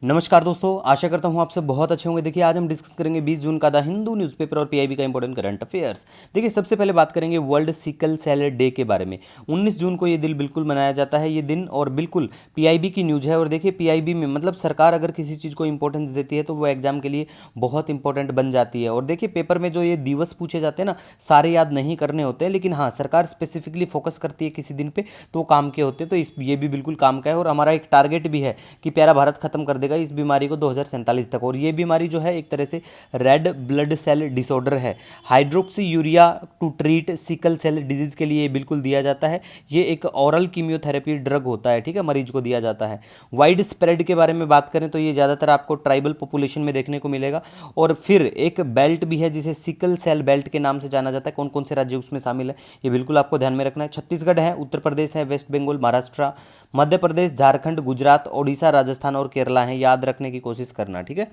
नमस्कार दोस्तों, आशा करता हूँ आप सब बहुत अच्छे होंगे। देखिए, आज हम डिस्कस करेंगे 20 जून का द हिंदू न्यूज़पेपर और पीआईबी का इंपॉर्टेंट करंट अफेयर्स। देखिए, सबसे पहले बात करेंगे वर्ल्ड सिकल सेल डे के बारे में। 19 जून को ये दिन बिल्कुल मनाया जाता है, ये दिन, और बिल्कुल पीआईबी की न्यूज़ है। और देखिए, पीआईबी में मतलब सरकार अगर किसी चीज़ को इंपॉर्टेंस देती है तो वो एग्जाम के लिए बहुत इंपॉर्टेंट बन जाती है। और देखिए, पेपर में जो ये दिवस पूछे जाते हैं ना, सारे याद नहीं करने होते हैं, लेकिन हाँ, सरकार स्पेसिफिकली फोकस करती है किसी दिन पे, तो वो काम के होते हैं। तो इस ये भी बिल्कुल काम का है, और हमारा एक टारगेट भी है कि प्यारा भारत खत्म कर देगा इस बीमारी को 2047 तक। और ये बीमारी जो है एक तरह से रेड ब्लड सेल डिसऑर्डर है। Hydroxyurea to treat sickle cell disease के लिए बिल्कुल दिया जाता है। ये एक ऑरल कीमियोथेरेपी ड्रग होता है, ठीक है, मरीज को दिया जाता है। वाइड स्प्रेड के बारे में बात करें तो ये ज़्यादातर आपको ट्राइबल पॉपुलेशन में देखने को मिलेगा। और फिर एक बेल्ट भी है जिसे सिकल सेल बेल्ट के नाम से जाना जाता है। कौन कौन से राज्य उसमें शामिल है ये बिल्कुल आपको ध्यान में रखना है। छत्तीसगढ़ है, उत्तर प्रदेश है, वेस्ट बंगाल, महाराष्ट्र, मध्य प्रदेश, झारखंड, गुजरात, ओडिशा, राजस्थान और केरला है। याद रखने की कोशिश करना, ठीक है।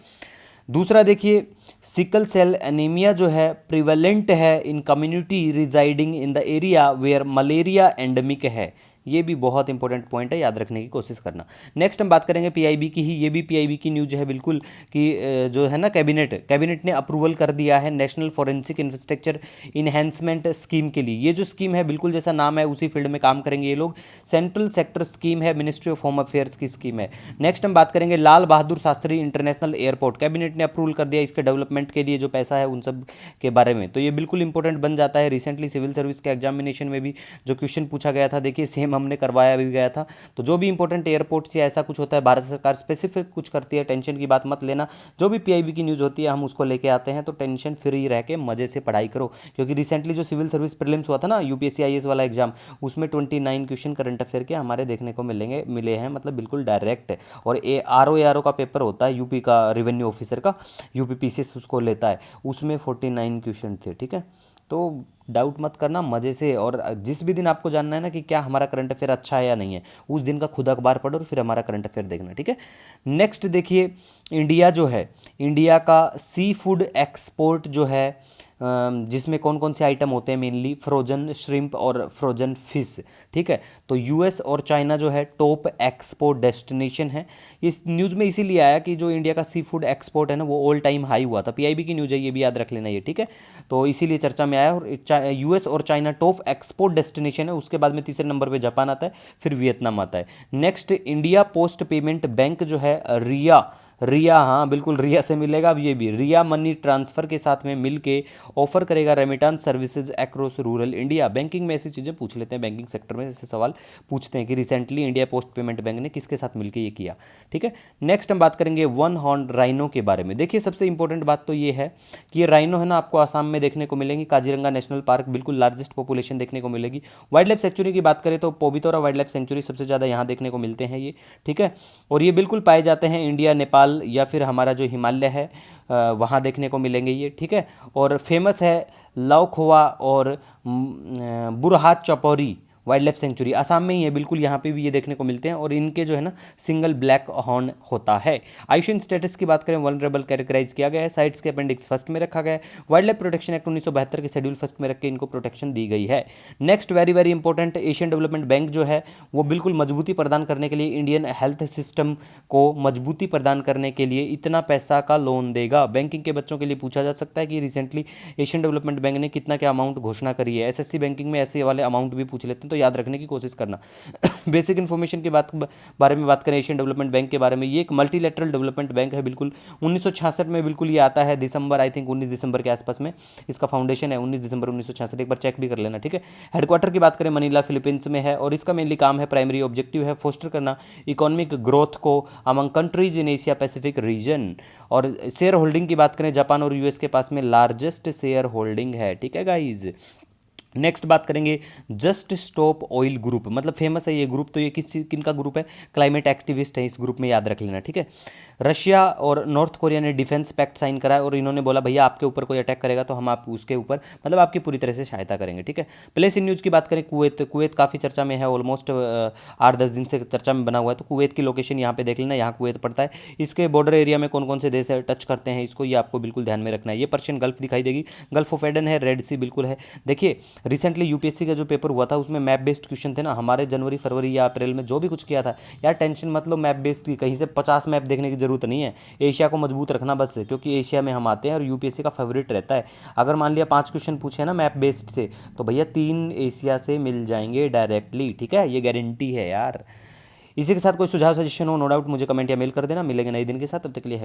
दूसरा देखिए, सिकल सेल एनीमिया जो है प्रिवेलेंट है in community residing in the area where malaria endemic है। ये भी बहुत इंपॉर्टेंट पॉइंट है, याद रखने की कोशिश करना। नेक्स्ट हम बात करेंगे पीआईबी की ही। ये भी पीआईबी की न्यूज है बिल्कुल कि जो है ना, कैबिनेट ने अप्रूवल कर दिया है national forensic infrastructure enhancement scheme के लिए। ये जो स्कीम है बिल्कुल जैसा नाम है उसी फील्ड में काम करेंगे ये लोग। सेंट्रल सेक्टर स्कीम है, मिनिस्ट्री ऑफ होम अफेयर्स की स्कीम है। नेक्स्ट हम बात करेंगे Lal Bahadur Shastri international airport. Cabinet ने अप्रूवल कर दिया इसके डेवलपमेंट के लिए जो पैसा है उन सब के बारे में। तो ये बिल्कुल इंपॉर्टेंट बन जाता है। रिसेंटली सिविल सर्विस के एग्जामिनेशन में भी जो क्वेश्चन पूछा गया था, देखिए सेम हमने करवाया भी गया था। तो जो भी इंपॉर्टेंट एयरपोर्ट्स या ऐसा कुछ होता है, भारत सरकार स्पेसिफिक कुछ करती है, टेंशन की बात मत लेना। जो भी पीआईबी की न्यूज़ होती है हम उसको लेके आते हैं, तो टेंशन फ्री रह के मजे से पढ़ाई करो। क्योंकि रिसेंटली जो सिविल सर्विस प्रीलिम्स हुआ था ना, यूपीएससी आईएएस वाला एग्जाम, उसमें 29 क्वेश्चन करंट अफेयर के हमारे देखने को मिले हैं, मतलब बिल्कुल डायरेक्ट। और आर ओ का पेपर होता है यूपी का, रेवेन्यू ऑफिसर का, यूपी पीसीएस उसको लेता है, उसमें 49 क्वेश्चन थे, ठीक है। तो डाउट मत करना, मज़े से। और जिस भी दिन आपको जानना है ना कि क्या हमारा करंट अफेयर अच्छा है या नहीं है, उस दिन का खुद अखबार पढ़ो और फिर हमारा करंट अफेयर देखना, ठीक है। नेक्स्ट देखिए, इंडिया जो है, इंडिया का सी फूड एक्सपोर्ट जो है, जिसमें कौन कौन से आइटम होते हैं, मेनली फ्रोजन श्रिम्प और फ्रोजन फिश, ठीक है। तो यूएस और चाइना जो है टॉप एक्सपोर्ट डेस्टिनेशन है। इस न्यूज़ में इसीलिए आया कि जो इंडिया का सी फूड एक्सपोर्ट है ना, वो ऑल टाइम हाई हुआ था। पीआईबी की न्यूज़ है, ये भी याद रख लेना ये, ठीक है। तो इसीलिए चर्चा में आया। और यूएस और चाइना टॉप एक्सपोर्ट डेस्टिनेशन है। उसके बाद में तीसरे नंबर पे जापान आता है, फिर वियतनाम आता है। Next, India post payment bank जो है, रिया, रिया, हाँ बिल्कुल रिया से मिलेगा। अब ये भी रिया मनी ट्रांसफ़र के साथ में मिलके ऑफर करेगा remittance services across rural India. Banking में ऐसी चीज़ें पूछ लेते हैं, बैंकिंग सेक्टर में ऐसे सवाल पूछते हैं कि recently India post payment bank ने किसके साथ मिलकर ये किया, ठीक है। नेक्स्ट हम बात करेंगे वन हॉर्न राइनो के बारे में। देखिए, सबसे इंपॉर्टेंट बात तो ये है कि ये राइनो है ना, आपको आसाम में देखने को मिलेंगी। काजीरंगा नेशनल पार्क, बिल्कुल लार्जेस्ट पॉपुलेशन देखने को मिलेगी। वाइल्ड लाइफ सेंचुरी की बात करें तो पोबितोरा वाइल्ड लाइफ सेंचुरी सबसे ज़्यादा यहाँ देखने को मिलते हैं ये, ठीक है। और ये बिल्कुल पाए जाते हैं इंडिया, नेपाल या फिर हमारा जो हिमालय है वहाँ देखने को मिलेंगे ये, ठीक है। और फेमस है लौखोवा और बुरहाट चौपोरी वाइल्ड लाइफ सेंचुरी, आसाम में ही है बिल्कुल, यहाँ पे भी ये देखने को मिलते हैं। और इनके जो है ना, सिंगल ब्लैक हॉर्न होता है। आयुष्मान स्टेटस की बात करें, वल्नरेबल कैटेगराइज किया गया है। साइट्स के अपेंडिक्स फर्स्ट में रखा गया है। वाइल्ड लाइफ प्रोटेक्शन एक्ट 1972 के शेड्यूल फर्स्ट में रख के इनको प्रोटेक्शन दी गई है। Next, very very important, Asian development bank जो है वो बिल्कुल मजबूती प्रदान करने के लिए, इंडियन हेल्थ सिस्टम को मजबूती प्रदान करने के लिए इतना पैसा का लोन देगा। बैंकिंग के बच्चों के लिए पूछा जा सकता है कि रिसेंटली एशियन डेवलपमेंट बैंक ने कितना क्या अमाउंट घोषणा करी है। एसएससी बैंकिंग में ऐसे वाले अमाउंट भी पूछ लेते हैं, तो याद रखने की कोशिश करना। बेसिक इन्फॉर्मेशन की बारे में बात करें एशियन डेवलपमेंट बैंक के बारे में, ये एक मल्टीलेटरल डेवलपमेंट बैंक है बिल्कुल। 1966 में बिल्कुल ये आता है, दिसंबर, आई थिंक 19 दिसंबर के आसपास में इसका फाउंडेशन है, 19 दिसंबर 1966, एक बार चेक भी कर लेना, ठीक है। हेडक्वार्टर की बात करें, मनीला फिलीपींस में है। और इसका मेनली काम है, प्राइमरी ऑब्जेक्टिव है फोस्टर करना इकोनॉमिक ग्रोथ को among countries in Asia Pacific region. और शेयर होल्डिंग की बात करें, जापान और यूएस के पास में लार्जेस्ट शेयर होल्डिंग है, ठीक है गाइज। नेक्स्ट बात करेंगे जस्ट स्टॉप ऑयल ग्रुप, मतलब फेमस है ये ग्रुप। तो ये किनका ग्रुप है, क्लाइमेट एक्टिविस्ट है इस ग्रुप में, याद रख लेना, ठीक है। रशिया और नॉर्थ कोरिया ने डिफेंस पैक्ट साइन करा है, और इन्होंने बोला भैया आपके ऊपर कोई अटैक करेगा तो हम आप उसके ऊपर मतलब आपकी पूरी तरह से सहायता करेंगे, ठीक है। प्लेस इन न्यूज़ की बात करें, कुवैत काफ़ी चर्चा में है, ऑलमोस्ट 8-10 दिन से चर्चा में बना हुआ है। तो कुवैत की लोकेशन यहाँ पे देख लेना, यहाँ कुवैत पड़ता है। इसके बॉर्डर एरिया में कौन कौन से देश है टच करते हैं इसको, ये आपको बिल्कुल ध्यान में रखना है। ये पर्शियन गल्फ दिखाई देगी, गल्फ ऑफ एडन है, रेड सी बिल्कुल है। देखिए, रिसेंटली यूपीएससी का जो पेपर हुआ था उसमें मैप बेस्ड क्वेश्चन थे ना, हमारे जनवरी फरवरी या अप्रैल में जो भी कुछ किया था यार, टेंशन मत लो मैप बेस्ड की, कहीं से 50 मैप देखने की जरूरत नहीं है। एशिया को मजबूत रखना बस, क्योंकि एशिया में हम आते हैं और यूपीएससी का फेवरेट रहता है। अगर मान लिया 5 क्वेश्चन पूछे हैं ना मैप बेस्ड से, तो भैया 3 एशिया से मिल जाएंगे डायरेक्टली, ठीक है, ये गारंटी है यार। इसी के साथ कोई सुझाव सजेशन हो नो डाउट मुझे कमेंट या मेल कर देना। मिलेंगे नए दिन के साथ, तब तक के लिए है